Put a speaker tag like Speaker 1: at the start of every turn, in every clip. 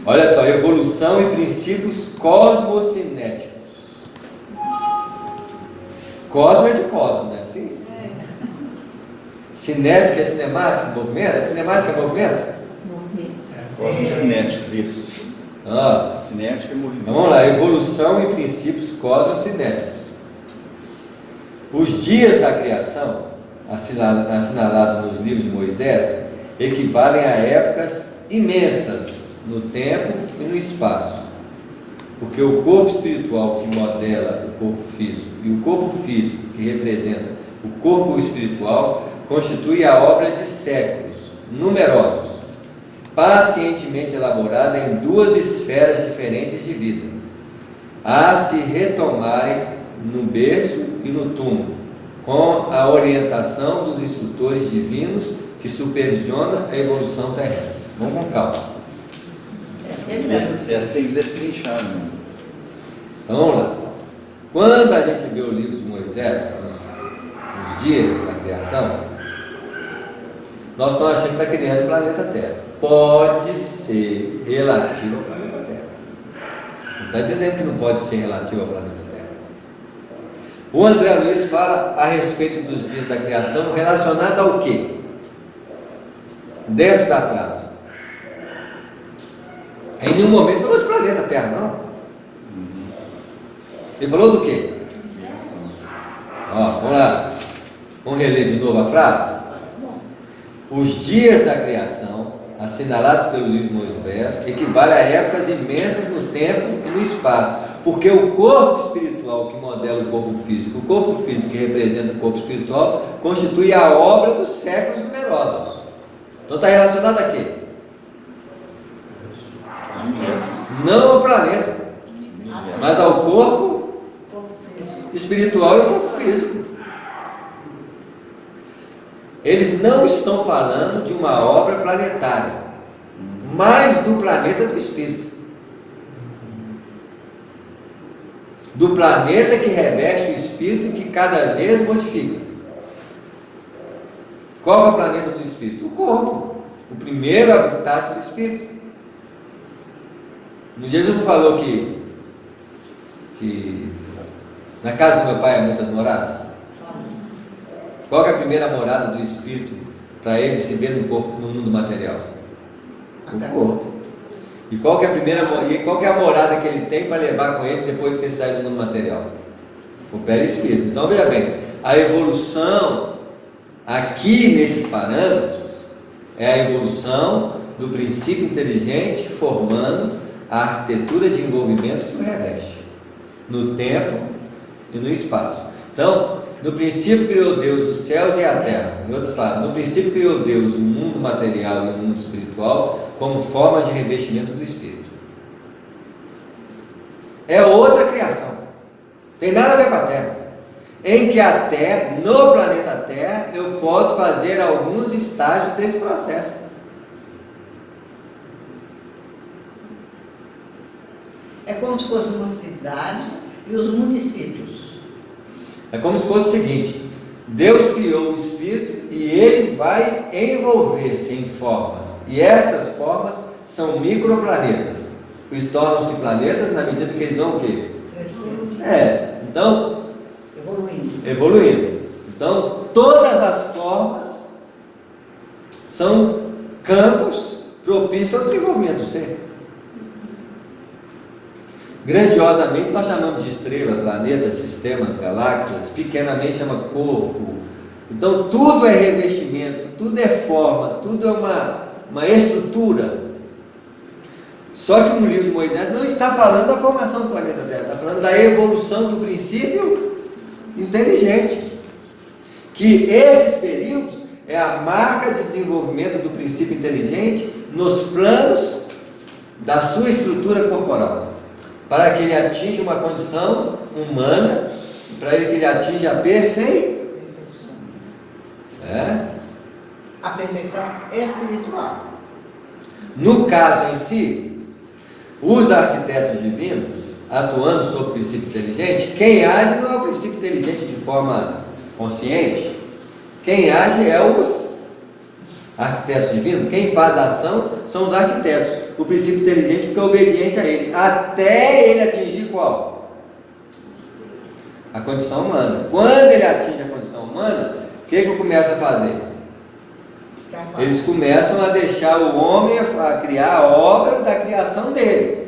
Speaker 1: Olha só, evolução e princípios cosmocinéticos. Cosmo é de cosmo, né? Sim. Cinética é cinemática, movimento? É cinemática, movimento?
Speaker 2: Cosmocinéticos, isso. Cinética e movimento.
Speaker 1: Então, vamos lá, evolução e princípios cosmocinéticos. Os dias da criação, assinalados nos livros de Moisés, equivalem a épocas imensas no tempo e no espaço. Porque o corpo espiritual que modela o corpo físico e o corpo físico que representa o corpo espiritual constitui a obra de séculos numerosos, pacientemente elaborada em duas esferas diferentes de vida, a se retomarem no berço e no túmulo, com a orientação dos instrutores divinos que supervisionam a evolução terrestre. Vamos com calma.
Speaker 2: Essa tem que destrinchar, né?
Speaker 1: Então, vamos lá. Quando a gente vê o livro de Moisés, nos dias da criação, nós estamos achando que está criando o planeta Terra. Pode ser relativo ao planeta Terra. Não está dizendo que não pode ser relativo ao planeta Terra. O André Luiz fala a respeito dos dias da criação relacionado ao quê? Dentro da frase. Em nenhum momento falou de planeta Terra, não. Ele falou do quê? Vamos lá. Vamos reler de novo a frase? Os dias da criação, assinalados pelo livro de Moisés, equivale a épocas imensas no tempo e no espaço, porque o corpo espiritual que modela o corpo físico, o corpo físico que representa o corpo espiritual, constitui a obra dos séculos numerosos. Então está relacionado a quê? Não ao planeta, mas ao corpo espiritual e ao corpo físico. Eles não estão falando de uma obra planetária, mas do planeta do espírito, do planeta que reveste o espírito e que cada vez modifica. Qual é o planeta do espírito? O corpo, o primeiro habitat do espírito. No dia Jesus falou que na casa do meu pai há muitas moradas. Qual é a primeira morada do espírito para ele se ver no corpo, no mundo material? O corpo. E qual que é a morada que ele tem para levar com ele depois que ele sai do mundo material? O perispírito. Então veja bem, a evolução aqui nesses parâmetros é a evolução do princípio inteligente formando a arquitetura de envolvimento que o reveste no tempo e no espaço. Então, no princípio criou Deus os céus e a terra. Em outras palavras, no princípio criou Deus o mundo material e o mundo espiritual como formas de revestimento do espírito. É outra criação. Tem nada a ver com a terra. Em que a terra, no planeta Terra, eu posso fazer alguns estágios desse processo.
Speaker 3: É como se fosse uma cidade e os municípios.
Speaker 1: É como se fosse o seguinte: Deus criou o espírito e ele vai envolver-se em formas, e essas formas são microplanetas. Eles tornam-se planetas na medida que eles vão o quê? Então, evoluindo. Então, todas as formas são campos propícios ao desenvolvimento do ser. Grandiosamente nós chamamos de estrela, planeta, sistemas, galáxias, pequenamente chama corpo. Então tudo é revestimento, tudo é forma, tudo é uma estrutura. Só que no livro de Moisés não está falando da formação do planeta Terra, está falando da evolução do princípio inteligente. Que esses períodos é a marca de desenvolvimento do princípio inteligente nos planos da sua estrutura corporal, para que ele atinja uma condição humana, para que ele atinja a perfeição.
Speaker 3: A perfeição espiritual.
Speaker 1: No caso em si, os arquitetos divinos, atuando sobre o princípio inteligente, quem age não é o princípio inteligente de forma consciente, quem age é arquitetos divinos, quem faz a ação são os arquitetos. O princípio inteligente fica obediente a ele, até ele atingir qual? A condição humana. Quando ele atinge a condição humana, o que eu começo a fazer? Eles começam a deixar o homem a criar a obra da criação dele.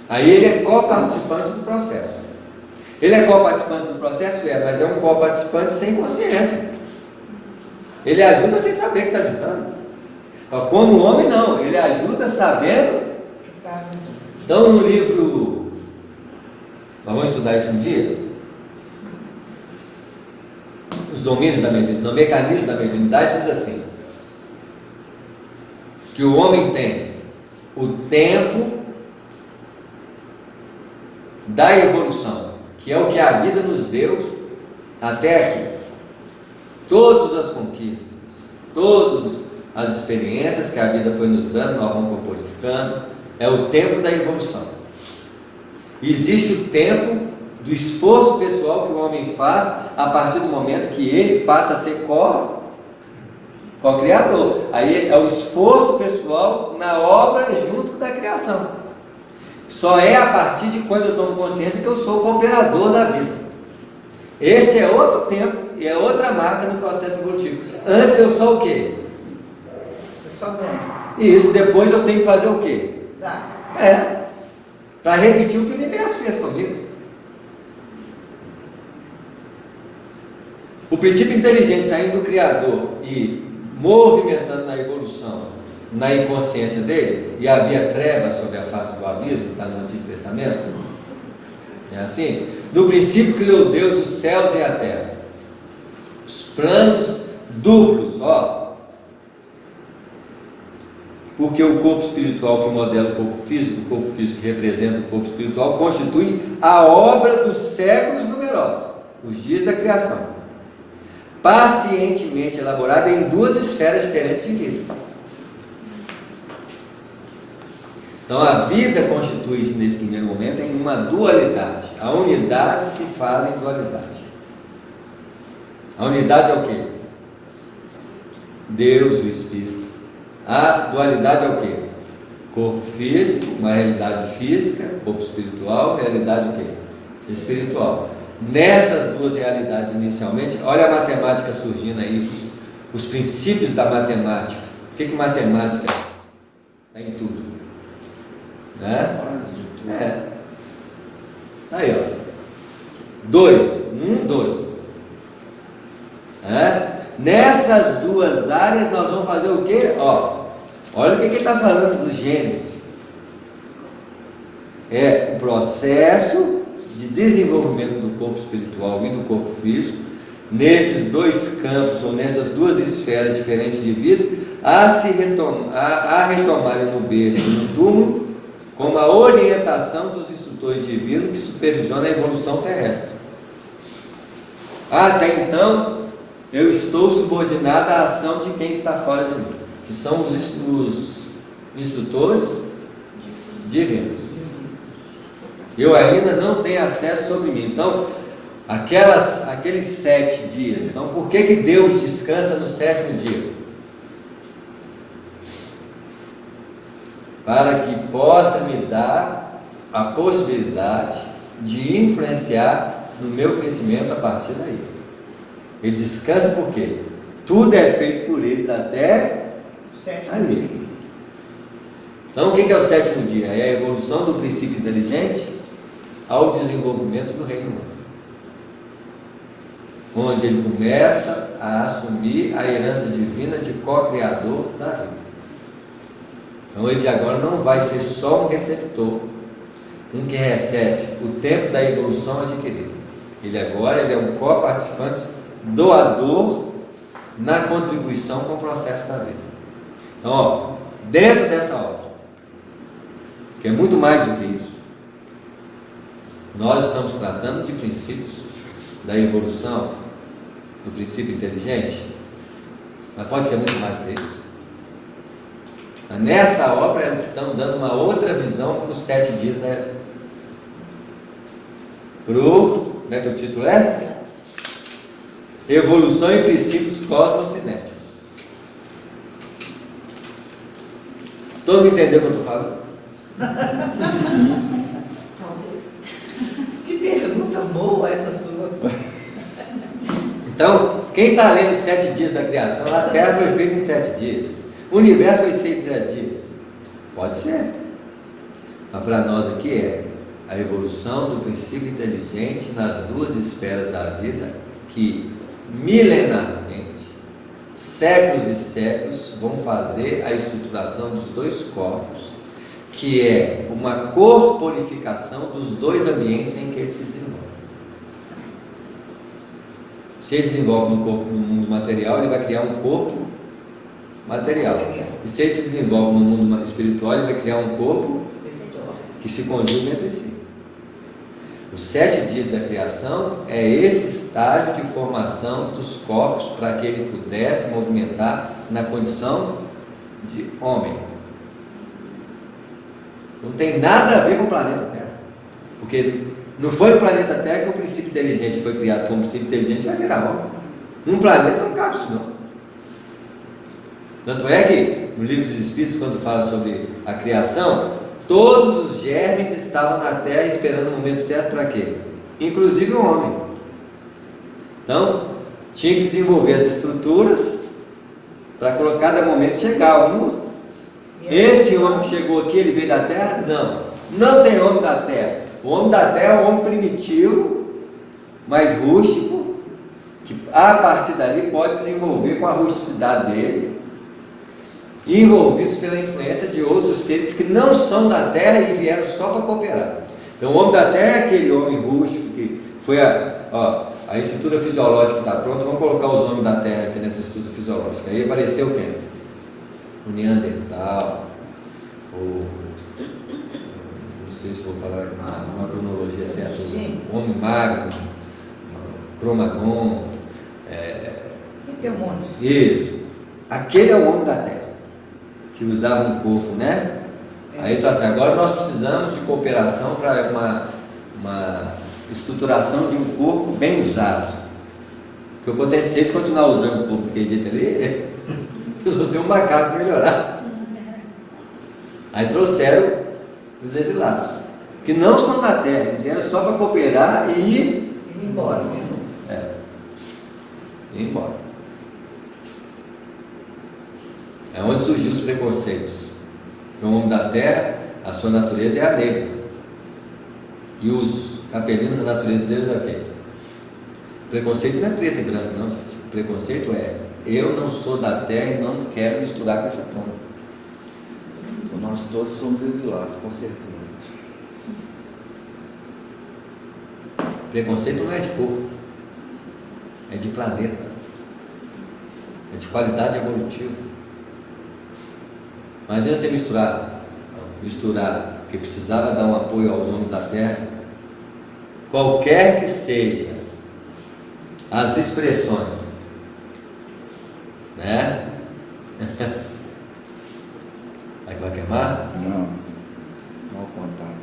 Speaker 1: Aí ele é coparticipante do processo. Ele é coparticipante do processo, mas é um coparticipante sem consciência. Ele ajuda sem saber que está ajudando. Como o homem não, ele ajuda sabendo. Então no livro, nós vamos estudar isso um dia, os domínios da mediunidade, no mecanismo da mediunidade diz assim, que o homem tem o tempo da evolução, que é o que a vida nos deu até aqui. Todas as conquistas, todas as experiências que a vida foi nos dando, nós vamos corporificando, é o tempo da evolução. Existe o tempo do esforço pessoal que o homem faz a partir do momento que ele passa a ser co-criador. Aí é o esforço pessoal na obra junto da criação. Só é a partir de quando eu tomo consciência que eu sou o cooperador da vida. Esse é outro tempo e é outra marca no processo evolutivo. Antes eu sou o quê?
Speaker 3: Eu sou dono.
Speaker 1: Isso, depois eu tenho que fazer o quê?
Speaker 3: Tá.
Speaker 1: Para repetir o que o universo fez comigo. O princípio inteligente saindo do Criador e movimentando na evolução, na inconsciência dele, e havia trevas sobre a face do abismo, está no Antigo Testamento. É assim? No princípio criou Deus os céus e a terra. Os planos duplos, porque o corpo espiritual que modela o corpo físico que representa o corpo espiritual, constitui a obra dos séculos numerosos, os dias da criação, pacientemente elaborada em duas esferas diferentes de vida. Então a vida constitui-se nesse primeiro momento em uma dualidade. A unidade se faz em dualidade. A unidade é o quê? Deus, o Espírito. A dualidade é o quê? Corpo físico, uma realidade física, corpo espiritual, realidade o quê? Espiritual. Nessas duas realidades inicialmente, olha a matemática surgindo aí, os princípios da matemática. O que matemática está em tudo? Né?
Speaker 2: Quase de tudo.
Speaker 1: Aí, 2, 1, 2. Nessas duas áreas nós vamos fazer o quê? Olha o que ele está falando do Gênesis. É o processo de desenvolvimento do corpo espiritual e do corpo físico, nesses dois campos ou nessas duas esferas diferentes de vida, a retomarem no berço, no túmulo, como a orientação dos instrutores divinos que supervisionam a evolução terrestre. Até então, eu estou subordinado à ação de quem está fora de mim, que são os instrutores divinos. Eu ainda não tenho acesso sobre mim. Então, aqueles 7 dias, então por que Deus descansa no 7º dia? Para que possa me dar a possibilidade de influenciar no meu crescimento a partir daí. Ele descansa por quê? Tudo é feito por eles até ali. Então o que é o 7º dia? É a evolução do princípio inteligente ao desenvolvimento do reino humano, onde ele começa a assumir a herança divina de co-criador da vida. Então ele de agora não vai ser só um receptor, um que recebe o tempo da evolução adquirida. Ele agora é um co-participante, doador na contribuição com o processo da vida. Então, dentro dessa obra, que é muito mais do que isso, nós estamos tratando de princípios da evolução, do princípio inteligente, mas pode ser muito mais do que isso. Mas nessa obra eles estão dando uma outra visão para os 7 dias, né? Como é que o título é? Evolução e princípios cosmocinéticos. Todo mundo entendeu o que eu estou falando?
Speaker 4: Talvez.
Speaker 3: Que pergunta boa essa sua.
Speaker 1: Então, quem está lendo os 7 dias da criação, a Terra foi feita em 7 dias. O universo foi feito em 7 dias. Pode ser. Mas para nós aqui é a evolução do princípio inteligente nas duas esferas da vida que milenarmente, séculos e séculos, vão fazer a estruturação dos dois corpos, que é uma corporificação dos dois ambientes em que ele se desenvolve. Se ele desenvolve no mundo material, ele vai criar um corpo material. E se ele se desenvolve no mundo espiritual, ele vai criar um corpo que se conjuga entre si. Os 7 dias da criação é esse estágio de formação dos corpos para que ele pudesse movimentar na condição de homem. Não tem nada a ver com o planeta Terra, porque não foi no planeta Terra que o princípio inteligente foi criado. Como princípio inteligente vai virar homem. Num planeta não cabe isso não. Tanto é que no livro dos Espíritos, quando fala sobre a criação, todos os germes estavam na Terra esperando o momento certo para quê? Inclusive o homem. Então, tinha que desenvolver as estruturas para colocar cada momento chegar ao mundo. Esse homem que chegou aqui, ele veio da Terra? Não. Não tem homem da Terra. O homem da Terra é um homem primitivo, mais rústico, que a partir dali pode desenvolver com a rusticidade dele, envolvidos pela influência de outros seres que não são da Terra e vieram só para cooperar. Então o homem da Terra é aquele homem rústico que foi a estrutura fisiológica está pronta. Vamos colocar os homens da Terra aqui nessa estrutura fisiológica. Aí apareceu quem? O Neandertal, não sei se vou falar uma cronologia certa, o homem magro, Cromagnon,
Speaker 3: E tem um monte.
Speaker 1: isso. Aquele é o homem da Terra, que usava um corpo, né? Aí só assim, agora nós precisamos de cooperação para uma estruturação de um corpo bem usado. Porque o potencial, se eles continuar usando o corpo daquele jeito ali, eles vão ser um macaco melhorar. Aí trouxeram os exilados, que não são da Terra, eles vieram só para cooperar e ir
Speaker 3: embora de novo.
Speaker 1: Ir embora. É onde surgiu os preconceitos. O homem da Terra, a sua natureza é a negra. E os capelinos, a natureza deles é o quê? O preconceito não é preto e branco, não, gente. O preconceito é: eu não sou da Terra e não quero misturar com essa turma.
Speaker 2: Então nós todos somos exilados, com certeza.
Speaker 1: Preconceito não é de cor, é de planeta, é de qualidade evolutiva. Mas antes de misturar, porque precisava dar um apoio aos homens da Terra, qualquer que seja as expressões, né? Aí vai queimar?
Speaker 2: Não, mau contato.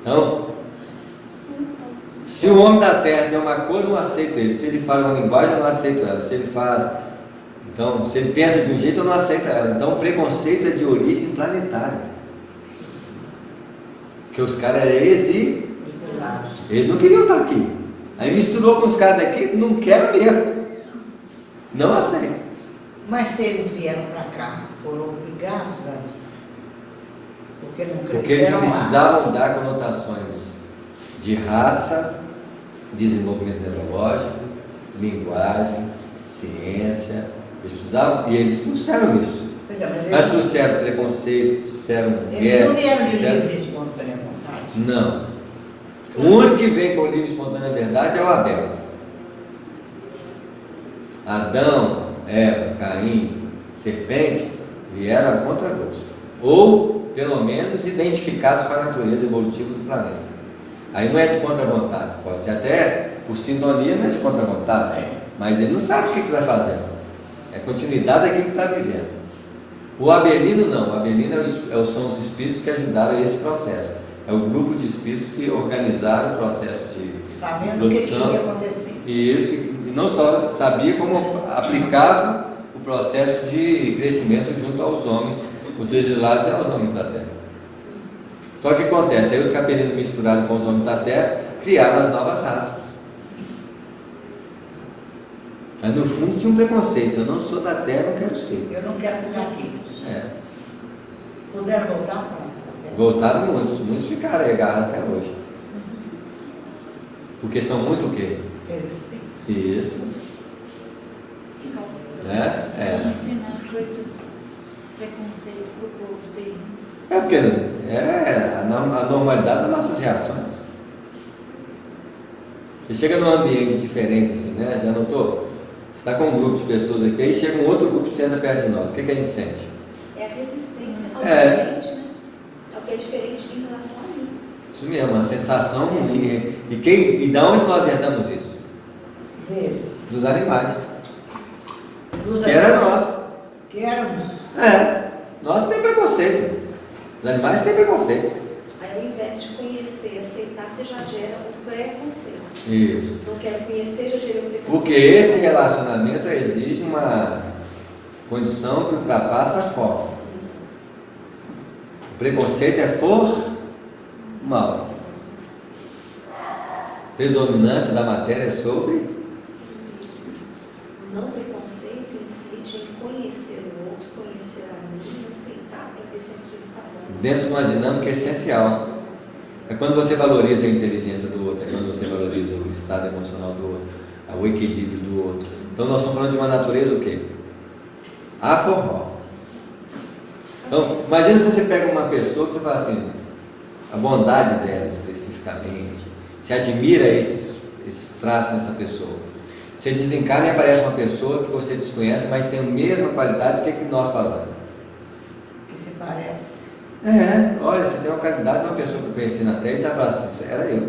Speaker 1: Então, se o homem da Terra tem uma cor, eu não aceito ele. Se ele fala uma linguagem, eu não aceito ela. Se ele se ele pensa de um jeito, eu não aceito ela. Então, o preconceito é de origem planetária. Porque os caras eram exilados. Eles não queriam estar aqui. Aí misturou com os caras daqui, não quero mesmo. Não aceito.
Speaker 3: Mas se eles vieram para cá, foram obrigados a vir. Porque não cresceram.
Speaker 1: Porque eles
Speaker 3: lá.
Speaker 1: precisavam dar conotações de raça, desenvolvimento neurológico, linguagem, ciência. Eles precisavam, e eles trouxeram isso.
Speaker 3: Pois é,
Speaker 1: Mas trouxeram preconceito, trouxeram
Speaker 3: eles
Speaker 1: guerra.
Speaker 3: não vieram de
Speaker 1: trouxeram-
Speaker 3: livre e espontânea vontade.
Speaker 1: Não. O único que vem com livre e espontânea verdade é o Abel. Adão, Eva, Caim, serpente, vieram a contragosto. Ou, pelo menos, identificados com a natureza evolutiva do planeta. Aí não é de contra-vontade, pode ser até por sintonia, não é de contra-vontade. Mas ele não sabe o que está fazendo. É continuidade daquilo que está vivendo. O Abelino não. O Abelino são os espíritos que ajudaram a esse processo. É o grupo de espíritos que organizaram o processo de
Speaker 3: Sabendo o que
Speaker 1: introdução.
Speaker 3: ia acontecer.
Speaker 1: E isso, e não só sabia como aplicava o processo de crescimento junto aos homens, os exilados e aos homens da Terra. Só que acontece, aí os capelinos misturados com os homens da Terra criaram as novas raças. Mas no fundo tinha um preconceito, eu não sou da Terra, não quero ser.
Speaker 3: Eu não quero ficar aqui.
Speaker 1: É.
Speaker 3: Puderam voltar para a Terra?
Speaker 1: Voltaram muitos ficaram aí agarrados até hoje. Porque são muito o quê?
Speaker 3: Resistentes.
Speaker 1: Isso.
Speaker 4: Ensinar coisa, preconceito para o povo dele.
Speaker 1: É porque é a normalidade das nossas reações. Você chega num ambiente diferente assim, né? Já notou? Você está com um grupo de pessoas aqui, aí chega um outro grupo que senta perto de nós. O que a gente sente?
Speaker 4: É a resistência ao
Speaker 1: É.
Speaker 4: diferente, né? Ao que é diferente em relação a mim.
Speaker 1: Isso mesmo, uma sensação ruim. E de onde nós herdamos isso?
Speaker 3: Deles.
Speaker 1: Dos animais.
Speaker 3: Dos
Speaker 1: Que era
Speaker 3: animais.
Speaker 1: nós.
Speaker 3: Que éramos.
Speaker 1: Nós temos preconceito. Os animais têm preconceito.
Speaker 4: Aí, ao invés de conhecer, aceitar, você já gera um preconceito.
Speaker 1: Isso.
Speaker 4: Não quero conhecer, já gerei um preconceito.
Speaker 1: Porque esse relacionamento exige uma condição que ultrapassa a forma.
Speaker 4: Exato.
Speaker 1: O preconceito é formal. Predominância da matéria sobre.
Speaker 4: Não preconceito em si, de conhecer o outro, conhecer a mim, aceitar para ver se aquilo está bom.
Speaker 1: Dentro de uma dinâmica essencial. É quando você valoriza a inteligência do outro, é quando você valoriza o estado emocional do outro, o equilíbrio do outro. Então nós estamos falando de uma natureza o quê? Aformal. Então, imagina se você pega uma pessoa que você fala assim, a bondade dela especificamente, você admira esses traços nessa pessoa. Você desencarna e aparece uma pessoa que você desconhece, mas tem a mesma qualidade, o que nós falamos?
Speaker 3: Que se parece.
Speaker 1: Olha, você tem uma qualidade de uma pessoa que eu conheci na Terra e você vai falar assim, era eu.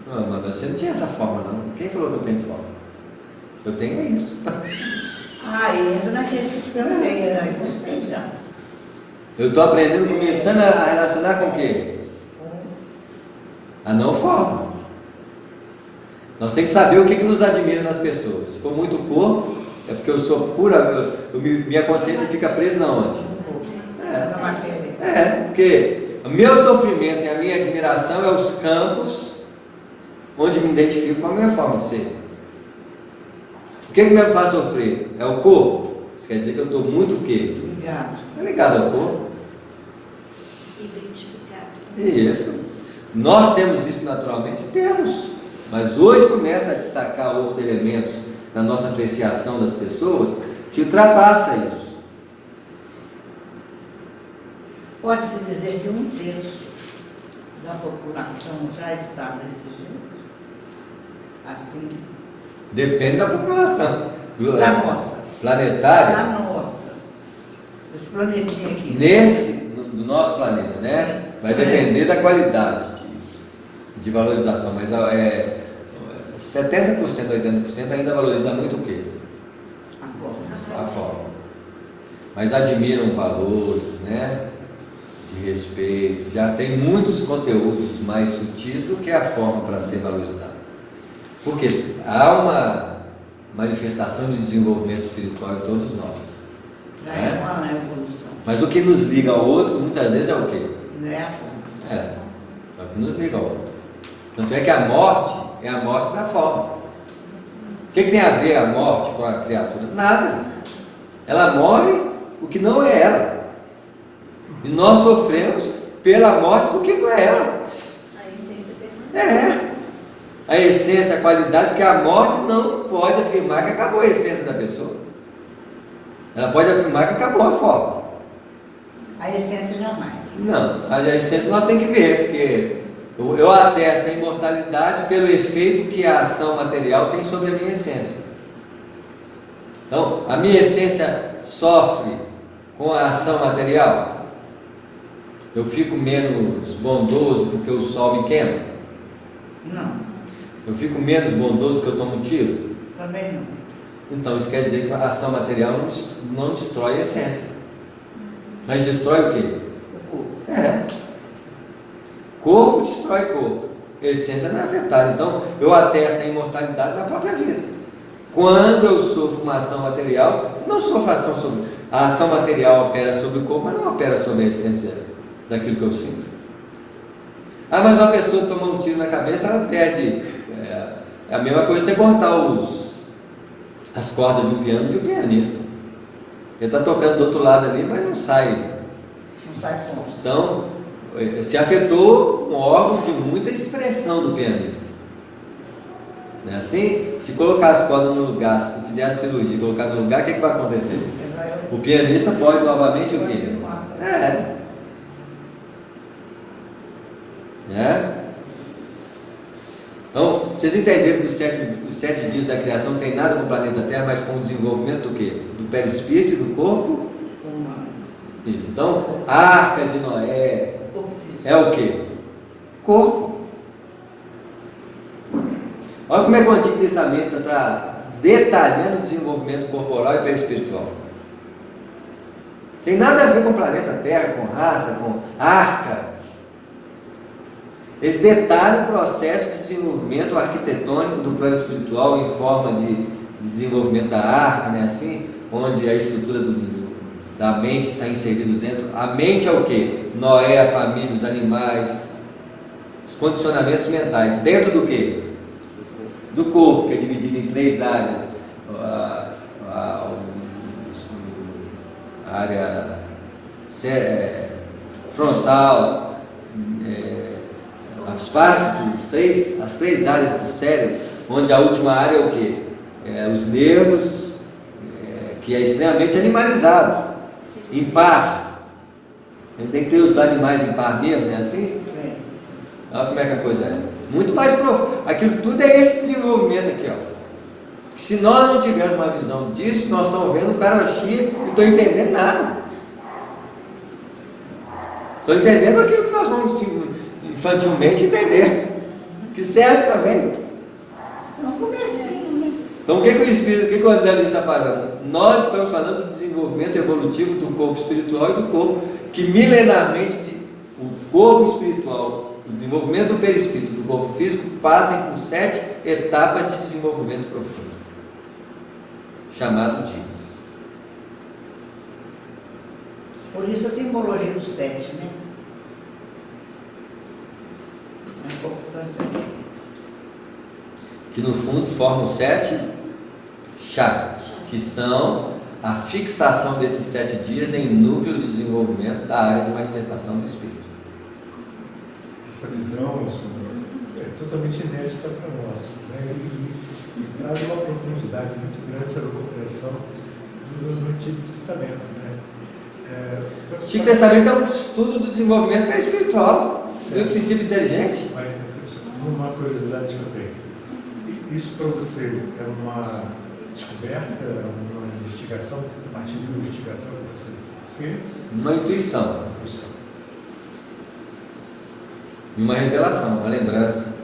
Speaker 1: Não, mas você não tinha essa forma não. Quem falou que eu tenho forma? Eu tenho isso.
Speaker 3: Aí entra naquele que eu tenho, aí gostei já.
Speaker 1: Eu estou aprendendo, começando a relacionar com o quê? A não forma. Nós temos que saber o que nos admira nas pessoas. Se for muito corpo, é porque eu sou pura, minha consciência fica presa na onde?
Speaker 3: Na matéria.
Speaker 1: Porque o meu sofrimento e a minha admiração é os campos onde me identifico com a minha forma de ser. O que me faz sofrer? É o corpo? Isso quer dizer que eu estou muito o quê?
Speaker 3: Ligado.
Speaker 1: É ligado ao corpo.
Speaker 4: Identificado.
Speaker 1: Isso. Nós temos isso naturalmente? Temos. Mas hoje começa a destacar outros elementos na nossa apreciação das pessoas que ultrapassa isso.
Speaker 3: Pode-se dizer que 1/3 da população já está desse jeito? Assim?
Speaker 1: Depende da população.
Speaker 3: Da nossa.
Speaker 1: Planetária.
Speaker 3: Da nossa. Esse planetinha aqui.
Speaker 1: Do nosso planeta, né? Vai depender da qualidade de valorização, mas 70%, 80% ainda valoriza muito o quê?
Speaker 3: A forma.
Speaker 1: A forma. Mas admiram valores, né? De respeito, já tem muitos conteúdos mais sutis do que a forma para ser valorizada. Porque há uma manifestação de desenvolvimento espiritual em todos nós.
Speaker 3: Já é uma evolução.
Speaker 1: Mas o que nos liga ao outro, muitas vezes, é o quê?
Speaker 3: Não é a forma.
Speaker 1: É o que nos liga ao outro. Tanto é que a morte é a morte da forma. O que tem a ver a morte com a criatura? Nada. Ela morre o que não é ela. E nós sofremos pela morte do que não é ela.
Speaker 4: A essência permanece.
Speaker 1: A essência, a qualidade, porque a morte não pode afirmar que acabou a essência da pessoa. Ela pode afirmar que acabou a forma.
Speaker 3: A essência jamais.
Speaker 1: Não, a essência nós temos que ver, porque eu atesto a imortalidade pelo efeito que a ação material tem sobre a minha essência. Então, a minha essência sofre com a ação material? Eu fico menos bondoso porque o sol me queima?
Speaker 3: Não.
Speaker 1: Eu fico menos bondoso porque eu tomo um tiro?
Speaker 3: Também não.
Speaker 1: Então, isso quer dizer que a ação material não destrói a essência. Mas destrói o quê?
Speaker 3: O corpo.
Speaker 1: Corpo destrói corpo. A essência não é afetada. Então, eu atesto a imortalidade na própria vida. Quando eu sofro uma ação material, não sofro ação sobre... A ação material opera sobre o corpo, mas não opera sobre a essência daquilo que eu sinto. Ah, mas uma pessoa que toma um tiro na cabeça, ela perde. É a mesma coisa você cortar as cordas de um piano de um pianista. Ele está tocando do outro lado ali, mas não sai.
Speaker 3: Não sai som.
Speaker 1: Então, se afetou um órgão de muita expressão do pianista. Não é assim? Se colocar as cordas no lugar, se fizer a cirurgia e colocar no lugar, o que vai acontecer? O pianista pode novamente o quê? Então, vocês entenderam que os 7 dias da criação não tem nada com o planeta Terra, mas com o desenvolvimento do quê? Do perispírito e do corpo? Isso. Então, a Arca de Noé é o quê? Corpo. Olha como é que o Antigo Testamento está detalhando o desenvolvimento corporal e perispiritual. Tem nada a ver com o planeta Terra, com raça, com arca. Eles detalham o processo de desenvolvimento arquitetônico do plano espiritual em forma de desenvolvimento da arca, né? Assim, onde a estrutura da mente está inserida dentro. A mente é o quê? Noé, a família, os animais, os condicionamentos mentais. Dentro do quê? Do corpo, que é dividido em 3 áreas. A área frontal, as 3 áreas do cérebro, onde a última área é o quê? Os nervos, que é extremamente animalizado, impar. Ele tem que ter os animais impar mesmo, não é assim? Olha como é que a coisa é. Muito mais profundo. Aquilo tudo é esse desenvolvimento aqui, ó. Se nós não tivermos uma visão disso, nós estamos vendo o cara chia e não estou entendendo nada. Estou entendendo aquilo que nós vamos infantilmente entender, que serve também.
Speaker 3: No comecinho, né?
Speaker 1: Então o que o Espírito, o que o André Luiz está falando? Nós estamos falando do desenvolvimento evolutivo do corpo espiritual e do corpo, que milenarmente o corpo espiritual, o desenvolvimento do perispírito do corpo físico passam por 7 etapas de desenvolvimento profundo, chamado dias.
Speaker 3: Por isso a simbologia do 7, né? A importância dele.
Speaker 1: Que no fundo formam 7 chakras, que são a fixação desses 7 dias em núcleos de desenvolvimento da área de manifestação do Espírito.
Speaker 5: Essa visão é totalmente inédita para nós, né? E traz uma profundidade muito grande sobre a compreensão do Antigo Testamento, né?
Speaker 1: O Antigo Testamento é um estudo do desenvolvimento espiritual, do princípio inteligente.
Speaker 5: Mas uma curiosidade que eu tenho, isso para você é uma descoberta, uma investigação, a partir de uma investigação que você fez?
Speaker 1: Uma intuição. E uma revelação, uma lembrança.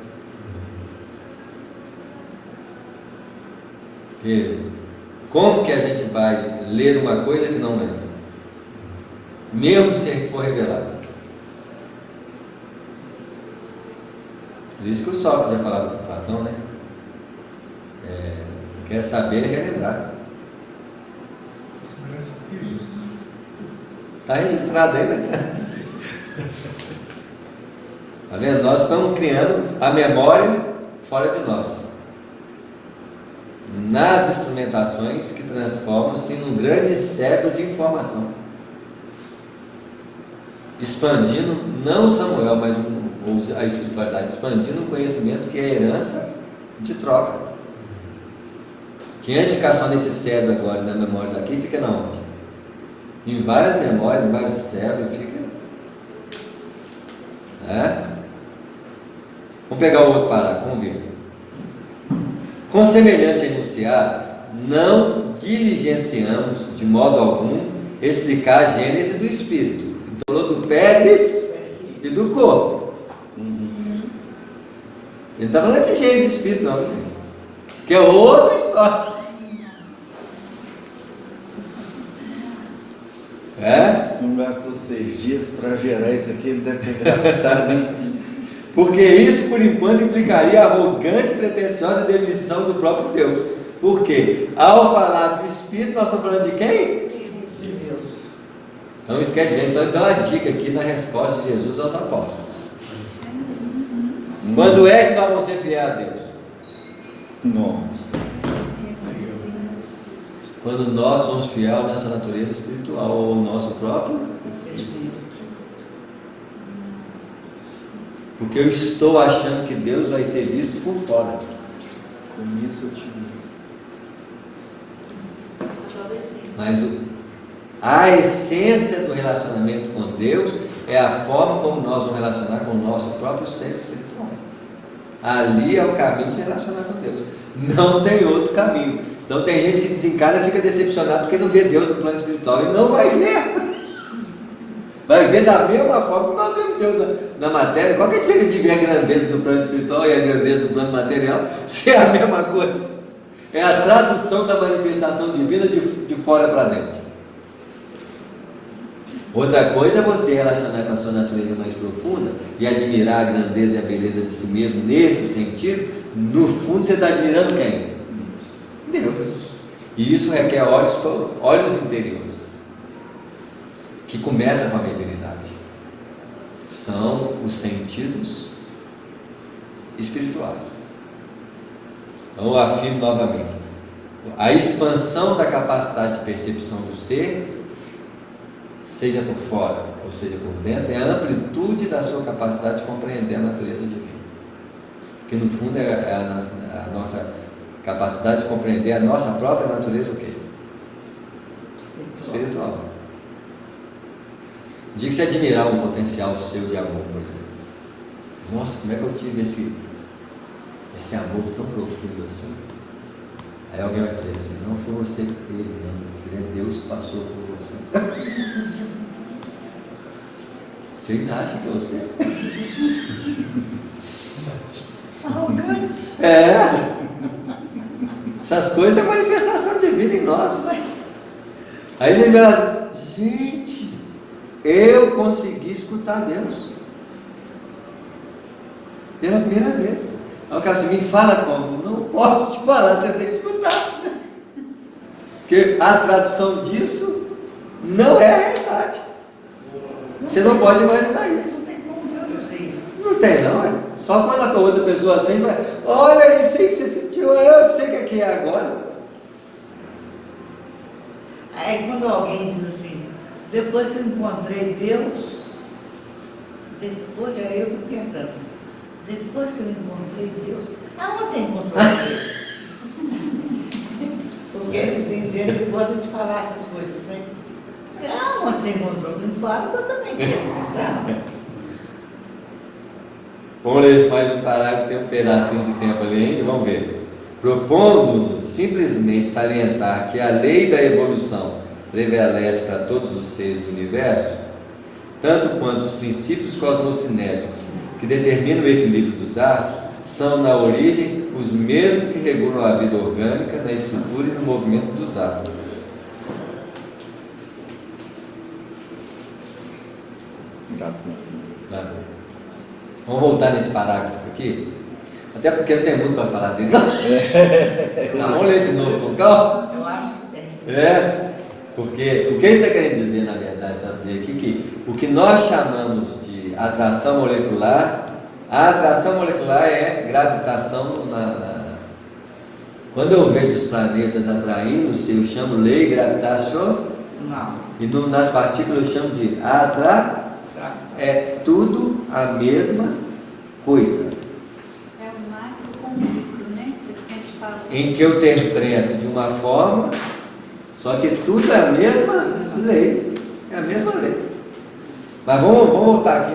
Speaker 1: Porque como que a gente vai ler uma coisa que não lembra? Mesmo se for revelado. Por isso que o Sócrates já falava com Platão, né? Quer saber relembrar.
Speaker 5: Isso merece registro.
Speaker 1: Está registrado aí, né? Está vendo? Nós estamos criando a memória fora de nós. Nas instrumentações que transformam-se num grande cérebro de informação. Expandindo, não o Samuel, mas a espiritualidade, expandindo o conhecimento que é herança de troca. Que antes de ficar só nesse cérebro agora, na memória daqui, fica na onde? Em várias memórias, em vários cérebros, fica... Vamos pegar o outro parágrafo, vamos ver. Com semelhante enunciado, não diligenciamos de modo algum explicar a gênese do espírito. Então, falou do pés e do corpo. Ele não está falando de gênese do espírito, não, gente. Que é outra história.
Speaker 2: Se não gastou 6 dias para gerar isso aqui, ele deve ter gastado, hein?
Speaker 1: Porque isso, por enquanto, implicaria a arrogante e pretensiosa demissão do próprio Deus. Por quê? Ao falar do Espírito, nós estamos falando de quem?
Speaker 3: De Deus.
Speaker 1: Então isso quer dizer, então ele dá uma dica aqui na resposta de Jesus aos apóstolos. Quando é que nós vamos ser fiéis a Deus?
Speaker 2: Nossa.
Speaker 1: Quando nós somos fiéis à nossa natureza espiritual, ou ao nosso próprio. Porque eu estou achando que Deus vai ser visto por fora.
Speaker 2: Começa otimista.
Speaker 1: Mas a essência do relacionamento com Deus é a forma como nós vamos relacionar com o nosso próprio ser espiritual. Ali é o caminho de relacionar com Deus. Não tem outro caminho. Então tem gente que desencarna e fica decepcionado porque não vê Deus no plano espiritual. E não vai ver. Vai ver da mesma forma que nós vemos Deus na matéria. Qual que é a diferença de ver a grandeza do plano espiritual e a grandeza do plano material? Se é a mesma coisa. É a tradução da manifestação divina de fora para dentro. Outra coisa é você relacionar com a sua natureza mais profunda e admirar a grandeza e a beleza de si mesmo nesse sentido. No fundo você está admirando quem? Deus. E isso requer olhos interiores, que começa com a mediunidade. São os sentidos espirituais. Então eu afirmo novamente, a expansão da capacidade de percepção do ser, seja por fora ou seja por dentro, é a amplitude da sua capacidade de compreender a natureza divina, que no fundo é a nossa capacidade de compreender a nossa própria natureza, o quê? Espiritual. O dia que você admirar um potencial seu de amor, por exemplo, nossa, como é que eu tive esse amor tão profundo assim? Aí alguém vai dizer assim, não foi você que teve, não, meu filho, é Deus que passou por você. Você ainda acha que é você?
Speaker 3: Arrogante.
Speaker 1: É. Essas coisas é manifestação divina em nós. Aí você vai assim, gente, eu consegui escutar Deus pela primeira vez. Aí o cara assim, me fala como? Não posso te falar, você tem que escutar. Porque a tradução disso não é a realidade. Você não pode imaginar isso.
Speaker 3: Não tem como traduzir.
Speaker 1: Não tem não, é? Só quando a outra pessoa sente, vai, olha, eu sei que você sentiu, eu sei que é agora.
Speaker 3: Aí quando alguém diz assim, depois que eu encontrei Deus, depois, aí eu fico pensando, depois que eu encontrei Deus, aonde você encontrou Deus? Porque tem gente que gosta de falar essas coisas, né? Aonde você encontrou? Não fala, eu também quero encontrar.
Speaker 1: Vamos ler mais um parágrafo, tem um pedacinho de tempo ali ainda, vamos ver. Propondo-nos simplesmente salientar que a lei da evolução prevalece para todos os seres do universo, tanto quanto os princípios cosmocinéticos que determinam o equilíbrio dos astros, são na origem os mesmos que regulam a vida orgânica, na estrutura e no movimento dos átomos. Tá. Vamos voltar nesse parágrafo aqui, até porque não tem muito para falar dele. Não, vamos ler de novo com calma.
Speaker 3: Eu acho que tem.
Speaker 1: Porque o que ele está querendo dizer, na verdade, está dizendo aqui que o que nós chamamos de atração molecular, a atração molecular é gravitação quando eu vejo os planetas atraindo-se, eu chamo lei gravitacional.
Speaker 3: Não.
Speaker 1: E nas partículas eu chamo de atração. É tudo a mesma coisa.
Speaker 4: É o macro com o micro, né? Você sempre fala.
Speaker 1: Em que eu interpreto de uma forma, só que tudo é a mesma lei. É a mesma lei. Mas vamos voltar aqui